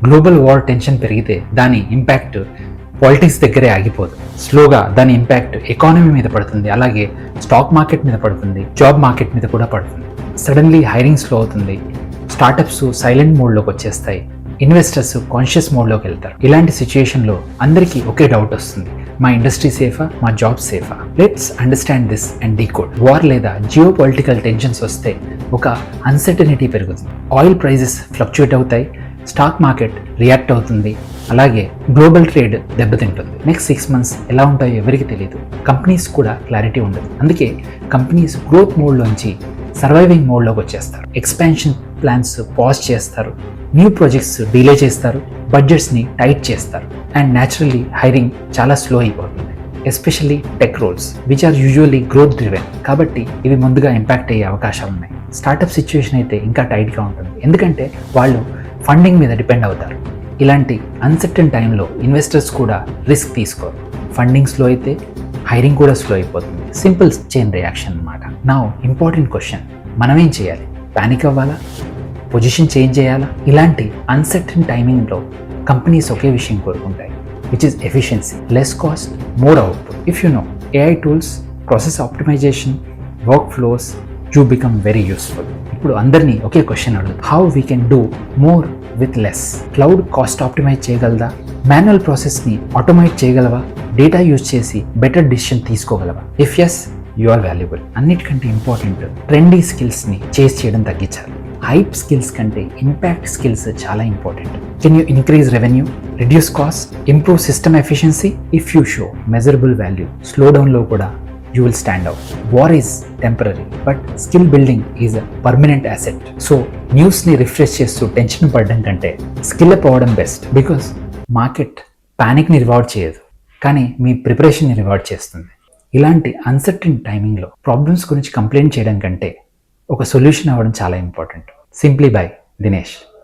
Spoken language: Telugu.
గ్లోబల్ వార్ టెన్షన్ పెరిగితే దాని ఇంపాక్ట్ పాలిటిక్స్ దగ్గరే ఆగిపోదు. స్లోగా దాని ఇంపాక్ట్ ఎకానమీ మీద పడుతుంది, అలాగే స్టాక్ మార్కెట్ మీద పడుతుంది, జాబ్ మార్కెట్ మీద కూడా పడుతుంది. సడన్లీ హైరింగ్ స్లో అవుతుంది, స్టార్టప్స్ సైలెంట్ మోడ్లోకి వచ్చేస్తాయి, ఇన్వెస్టర్స్ కాన్షియస్ మోడ్లోకి వెళ్తారు. ఇలాంటి సిచ్యుయేషన్లో అందరికీ ఒకే డౌట్ వస్తుంది, మా ఇండస్ట్రీ సేఫా, మా జాబ్ సేఫా? Let's understand this and decode. War లేదా జియో పొలిటికల్ టెన్షన్స్ వస్తే ఒక అన్సర్టనిటీ పెరుగుతుంది, ఆయిల్ ప్రైజెస్ ఫ్లక్చుయేట్ అవుతాయి, స్టాక్ మార్కెట్ రియాక్ట్ అవుతుంది, అలాగే గ్లోబల్ ట్రేడ్ దెబ్బతింటుంది. నెక్స్ట్ 6 months ఎలా ఉంటాయో ఎవరికి తెలియదు, కంపెనీస్ కూడా క్లారిటీ ఉండదు. అందుకే కంపెనీస్ గ్రోత్ మోడ్లోంచి సర్వైవింగ్ మోడ్లోకి వచ్చేస్తారు, ఎక్స్పాన్షన్ ప్లాన్స్ పాజ్ చేస్తారు, న్యూ ప్రాజెక్ట్స్ డిలే చేస్తారు, బడ్జెట్స్ని టైట్ చేస్తారు, అండ్ న్యాచురల్లీ హైరింగ్ చాలా స్లో అయిపోతుంది, especially tech roles which are usually growth driven. కాబట్టి ఇవి ముందుగా ఇంపాక్ట్ అయ్యే అవకాశాలు ఉన్నాయి. స్టార్టప్ సిచ్యువేషన్ అయితే ఇంకా టైట్గా ఉంటుంది, ఎందుకంటే వాళ్ళు ఫండింగ్ మీద డిపెండ్ అవుతారు. ఇలాంటి అన్సర్టన్ టైంలో ఇన్వెస్టర్స్ కూడా రిస్క్ తీసుకోరు. ఫండింగ్ స్లో అయితే హైరింగ్ కూడా స్లో అయిపోతుంది. సింపుల్ చైన్ రియాక్షన్ అన్నమాట. నా ఇంపార్టెంట్ క్వశ్చన్, మనమేం చేయాలి? పానిక్ అవ్వాలా? పొజిషన్ చేంజ్ చేయాలా? ఇలాంటి అన్సర్టన్ టైమింగ్లో కంపెనీస్ ఒకే విషయం కోరుకుంటాయి, which is efficiency, less cost, more output. If you know AI tools, process optimisation, workflows, you become very useful. ఇప్పుడు అందరినీ ఒకే క్వశ్చన్ అడుగు, how we can do more with less? Cloud cost optimise చేయగలదా? మాన్యువల్ ప్రాసెస్ని ఆటోమేట్ చేయగలవా? డేటా యూజ్ చేసి బెటర్ డిసిషన్ తీసుకోగలవా? If yes, you are valuable. అన్నిటికంటే ఇంపార్టెంట్, ట్రెండీ స్కిల్స్ని చేస్ చేయడం తగ్గించాలి. హైప్ స్కిల్స్ కంటే ఇంపాక్ట్ స్కిల్స్ చాలా important. Can you increase revenue, reduce cost, improve system efficiency? If you show measurable value, slow డౌన్లో కూడా you will stand out. War is temporary, but skill building is a permanent asset. So news ni refresh చేస్తూ టెన్షన్ పడడం కంటే స్కిల్ అప్ అవ్వడం బెస్ట్. బికాస్ మార్కెట్ ప్యానిక్ని రివార్డ్ చేయదు, కానీ మీ ప్రిపరేషన్ని రివార్డ్ చేస్తుంది. ఇలాంటి అన్సర్టన్ టైమింగ్లో ప్రాబ్లమ్స్ గురించి కంప్లైంట్ చేయడం కంటే ఒక సొల్యూషన్ అవ్వడం చాలా ఇంపార్టెంట్. Simply by Dinesh.